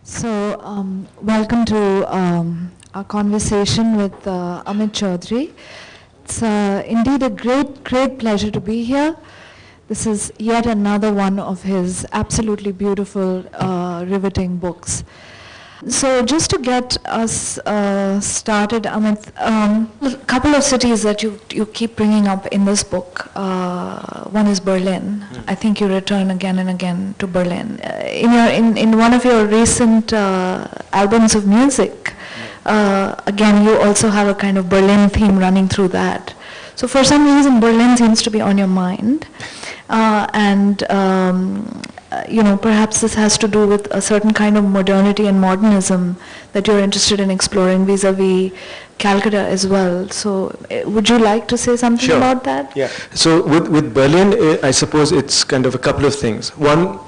So, welcome to our conversation with Amit Chaudhuri. It's indeed a great pleasure to be here. This is yet another one of his absolutely beautiful, riveting books. So just to get us started, Amit, a couple of cities that you keep bringing up in this book. One is Berlin. I think you return again and again to Berlin. In one of your recent albums of music, again you also have a kind of Berlin theme running through that. So for some reason Berlin seems to be on your mind, perhaps this has to do with a certain kind of modernity and modernism that you're interested in exploring vis-a-vis Calcutta as well. So would you like to say something about that? Yeah. So with Berlin, I suppose it's kind of a couple of things. One,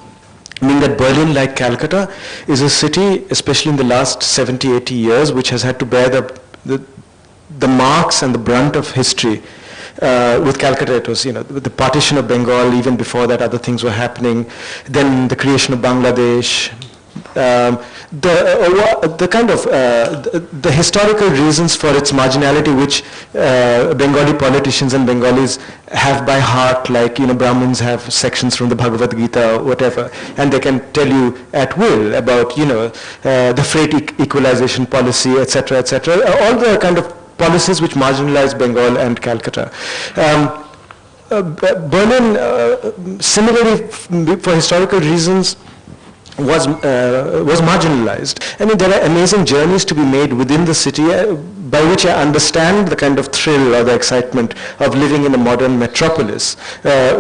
I mean that Berlin, like Calcutta, is a city, especially in the last 70, 80 years, which has had to bear the marks and the brunt of history. With Calcutta, it was, the partition of Bengal. Even before that, other things were happening. Then the creation of Bangladesh. The historical reasons for its marginality, which Bengali politicians and Bengalis have by heart, like Brahmins have sections from the Bhagavad Gita or whatever, and they can tell you at will about the freight equalization policy, etc., etc. All the kind of policies which marginalize Bengal and Calcutta. Berlin, similarly, for historical reasons, was marginalized. I mean, there are amazing journeys to be made within the city, by which I understand the kind of thrill or the excitement of living in a modern metropolis,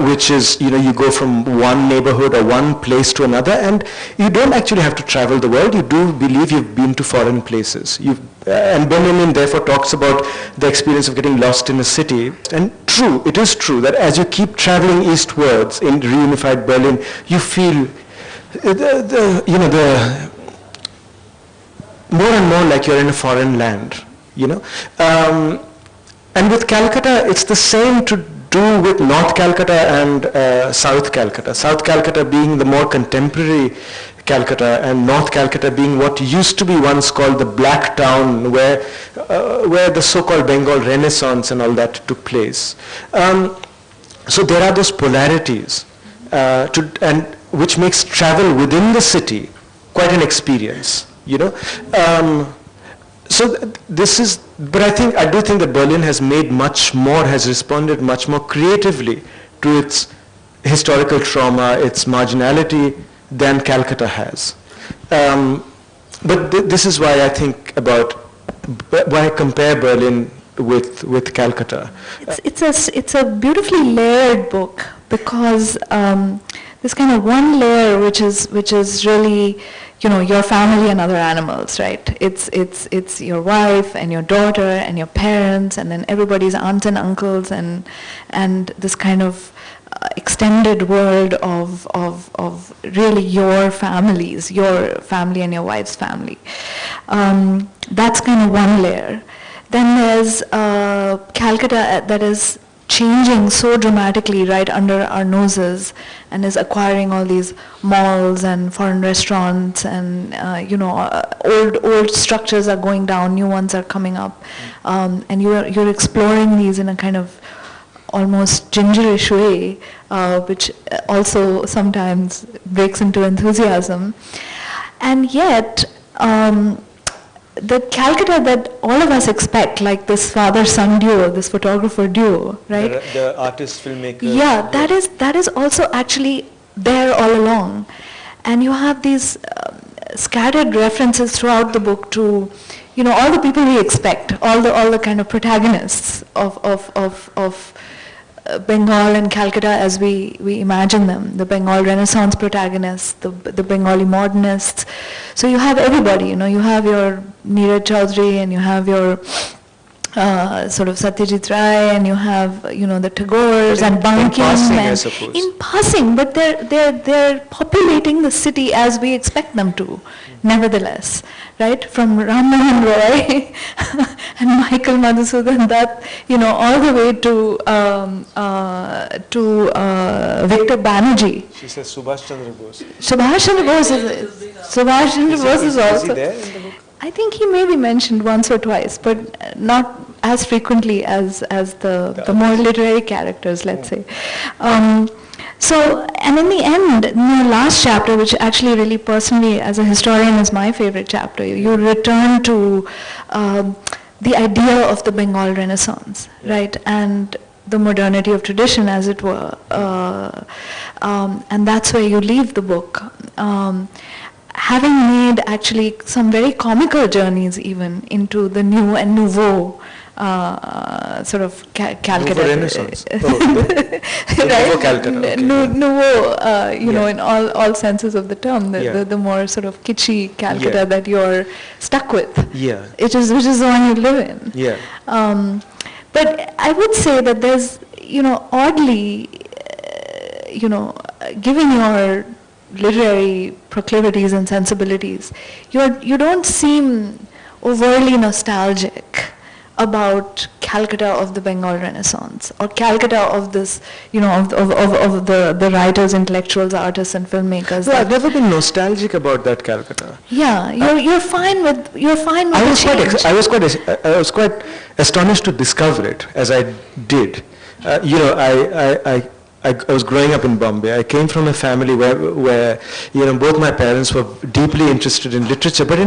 which is, you go from one neighborhood or one place to another, and you don't actually have to travel the world. You do believe you've been to foreign places. And Benjamin therefore talks about the experience of getting lost in a city. And true, it is true that as you keep traveling eastwards in reunified Berlin, you feel more and more like you're in a foreign land, and with Calcutta, it's the same to do with North Calcutta and South Calcutta. South Calcutta being the more contemporary Calcutta, and North Calcutta being what used to be once called the Black Town, where the so-called Bengal Renaissance and all that took place. So there are those polarities, which makes travel within the city quite an experience, but I do think that Berlin has responded much more creatively to its historical trauma, its marginality, than Calcutta has. But this is why I think why I compare Berlin with Calcutta. It's a beautifully layered book, because this kind of one layer which is really your family and other animals, right? It's your wife and your daughter and your parents, and then everybody's aunts and uncles, and this kind of extended world of really your families, your family and your wife's family. That's kind of one layer. Then there's Calcutta that is changing so dramatically right under our noses, and is acquiring all these malls and foreign restaurants, and old structures are going down, new ones are coming up, and you're exploring these in a kind of almost gingerish way, which also sometimes breaks into enthusiasm. And yet, the Calcutta that all of us expect, like this father-son duo, this photographer duo, right? The artist-filmmaker. Yeah, that is also actually there all along. And you have these scattered references throughout the book to, all the people we expect, all the kind of protagonists of Bengal and Calcutta as we imagine them, the Bengal Renaissance protagonists, the Bengali modernists. So you have everybody, you have your Neeraj Chaudhuri, and you have your sort of Satyajit Ray, and you have the Tagores and Bankim. In passing, I suppose. In passing, but they're populating the city as we expect them to, nevertheless, right? From Ram Mohan Roy and Michael Madhusudan Dutt, all the way to Victor Banerjee. She says Subhash Chandra Bose. Subhash Chandra Bose is also. Is he there in the book? I think he may be mentioned once or twice, but not as frequently as the more literary characters, let's say. So, and in the end, in the last chapter, which actually really personally as a historian is my favorite chapter, you return to the idea of the Bengal Renaissance, right? And the modernity of tradition, as it were. And that's where you leave the book. Having made actually some very comical journeys even into the new and nouveau sort of Calcutta. Nouveau Renaissance. Nouveau Calcutta. Nouveau, in all senses of the term, the more sort of kitschy Calcutta that you're stuck with. Yeah. Which is the one you live in. Yeah. But I would say that there's, oddly, given your literary proclivities and sensibilities, you don't seem overtly nostalgic about Calcutta of the Bengal Renaissance, or Calcutta of this, of the writers, intellectuals, artists, and filmmakers. No, I've never been nostalgic about that Calcutta. Yeah, you're fine with I was quite astonished to discover it as I did. I was growing up in Bombay. I came from a family where both my parents were deeply interested in literature, but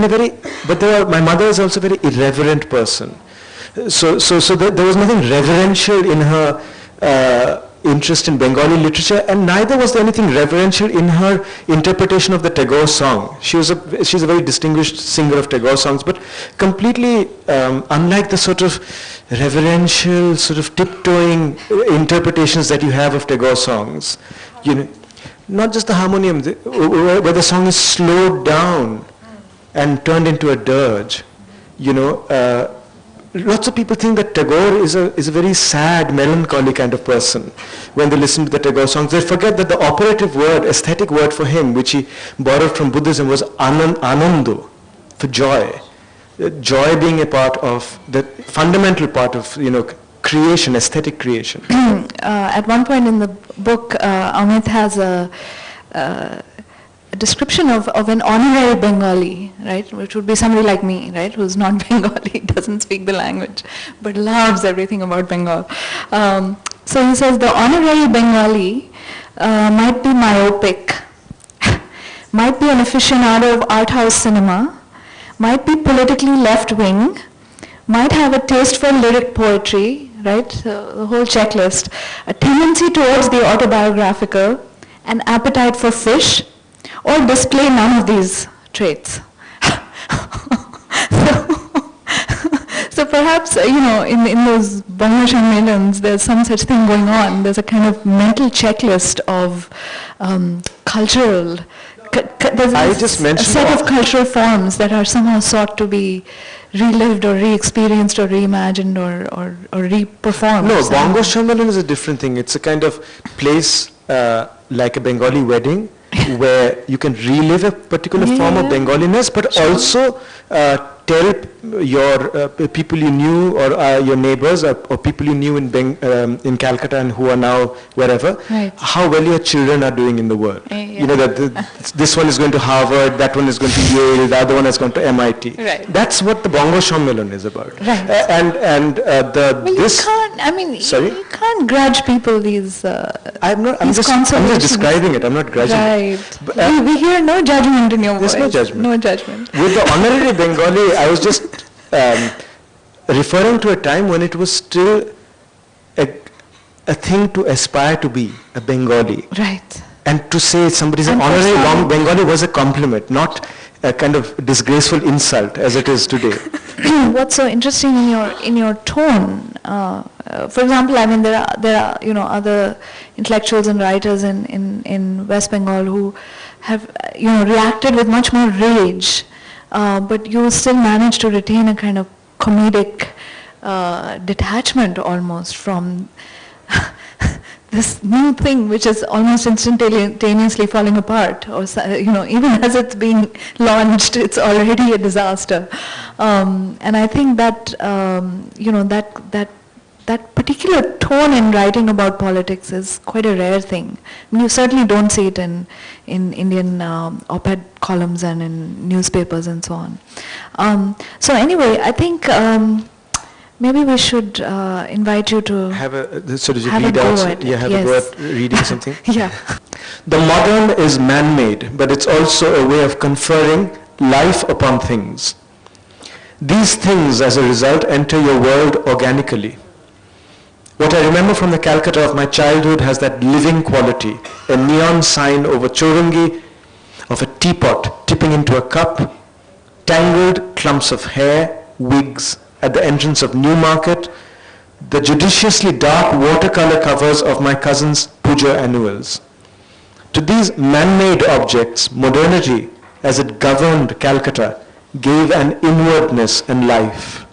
my mother is also a very irreverent person. So there was nothing reverential in her interest in Bengali literature, and neither was there anything reverential in her interpretation of the Tagore song. She's a very distinguished singer of Tagore songs, but completely unlike the sort of reverential, sort of tiptoeing interpretations that you have of Tagore songs. Not just the harmonium, where the song is slowed down and turned into a dirge. Lots of people think that Tagore is a very sad, melancholy kind of person when they listen to the Tagore songs. They forget that the operative word, aesthetic word for him, which he borrowed from Buddhism, was anando, for joy. Joy being a part of, the fundamental part of, creation, aesthetic creation. At one point in the book, Amit has a description of an honorary Bengali, right, which would be somebody like me, right, who's not Bengali, doesn't speak the language, but loves everything about Bengal. So he says the honorary Bengali might be myopic, might be an aficionado of art house cinema, might be politically left-wing, might have a taste for lyric poetry, right, so the whole checklist, a tendency towards the autobiographical, an appetite for fish, or display none of these traits. So perhaps, in those Bango Shammelans, there's some such thing going on. There's a kind of mental checklist of cultural, there's a set of cultural forms that are somehow sought to be relived or re-experienced or reimagined or re-performed. No, Bango Shammelan is a different thing. It's a kind of place like a Bengali wedding, where you can relive a particular form of Bengaliness, but also tell your people you knew, or your neighbors, or people you knew in Calcutta and who are now wherever, how well your children are doing in the world. That this one is going to Harvard, that one is going to Yale, the other one has gone to MIT. Right. That's what the Bongo Shammelan is about. Right. You can't grudge people these. I'm just describing it. I'm not grudging. Right. But, we hear no judgment in your voice. There's no judgment. No judgment. With the honorary Bengali, I was just referring to a time when it was still a thing to aspire to be a Bengali. Right. And to say somebody's an honorary Bengali was a compliment, not a kind of disgraceful insult as it is today. What's so interesting in your tone? For example, there are other intellectuals and writers in West Bengal who have reacted with much more rage, but you still manage to retain a kind of comedic detachment almost from this new thing which is almost instantaneously falling apart, or even as it's being launched, it's already a disaster. And I think that that particular tone in writing about politics is quite a rare thing. I mean, you certainly don't see it in Indian op-ed columns and in newspapers and so on. So anyway, I think maybe we should invite you to have a so did you have read a go out? at it. Yeah, have Yes. a go at reading something. Yeah. The modern is man-made, but it's also a way of conferring life upon things. These things, as a result, enter your world organically. What I remember from the Calcutta of my childhood has that living quality, a neon sign over Chorungi of a teapot tipping into a cup, tangled clumps of hair, wigs at the entrance of Newmarket, the judiciously dark watercolor covers of my cousin's puja annuals. To these man-made objects, modernity, as it governed Calcutta, gave an inwardness and life.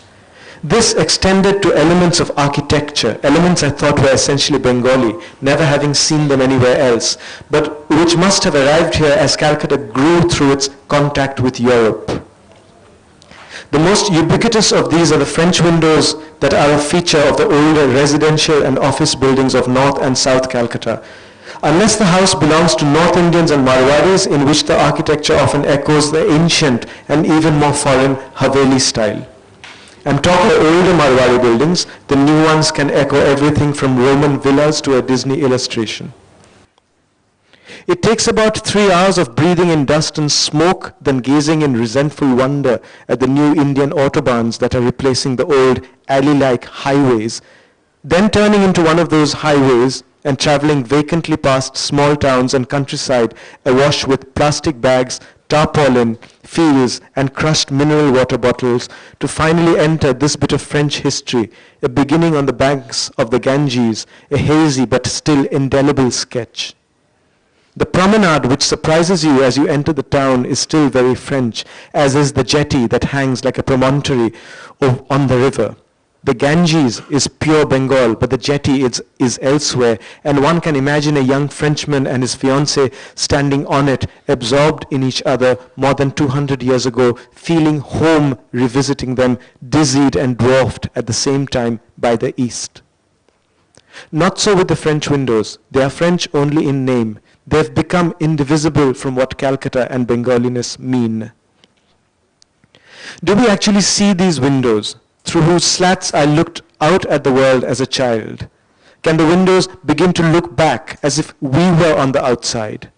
This extended to elements of architecture, elements I thought were essentially Bengali, never having seen them anywhere else, but which must have arrived here as Calcutta grew through its contact with Europe. The most ubiquitous of these are the French windows that are a feature of the older residential and office buildings of North and South Calcutta. Unless the house belongs to North Indians and Marwadis, in which the architecture often echoes the ancient and even more foreign Haveli style. I'm talking older Marwari buildings. The new ones can echo everything from Roman villas to a Disney illustration. It takes about 3 hours of breathing in dust and smoke, then gazing in resentful wonder at the new Indian autobahns that are replacing the old alley-like highways, then turning into one of those highways and traveling vacantly past small towns and countryside awash with plastic bags, tarpaulin, fields, and crushed mineral water bottles to finally enter this bit of French history, a beginning on the banks of the Ganges, a hazy but still indelible sketch. The promenade which surprises you as you enter the town is still very French, as is the jetty that hangs like a promontory on the river. The Ganges is pure Bengal, but the jetty is elsewhere, and one can imagine a young Frenchman and his fiancée standing on it, absorbed in each other more than 200 years ago, feeling home revisiting them, dizzied and dwarfed at the same time by the East. Not so with the French windows. They are French only in name. They've become indivisible from what Calcutta and Bengaliness mean. Do we actually see these windows, through whose slats I looked out at the world as a child? Can the windows begin to look back as if we were on the outside?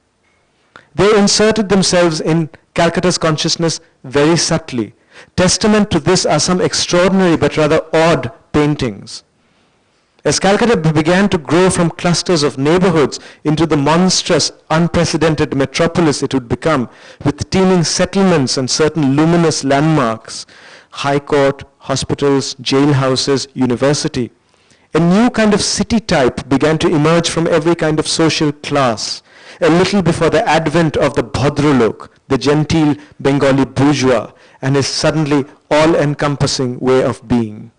They inserted themselves in Calcutta's consciousness very subtly. Testament to this are some extraordinary but rather odd paintings. As Calcutta began to grow from clusters of neighborhoods into the monstrous, unprecedented metropolis it would become, with teeming settlements and certain luminous landmarks, high court, hospitals, jailhouses, university, a new kind of city type began to emerge from every kind of social class, a little before the advent of the Bhadralok, the genteel Bengali bourgeois, and his suddenly all-encompassing way of being.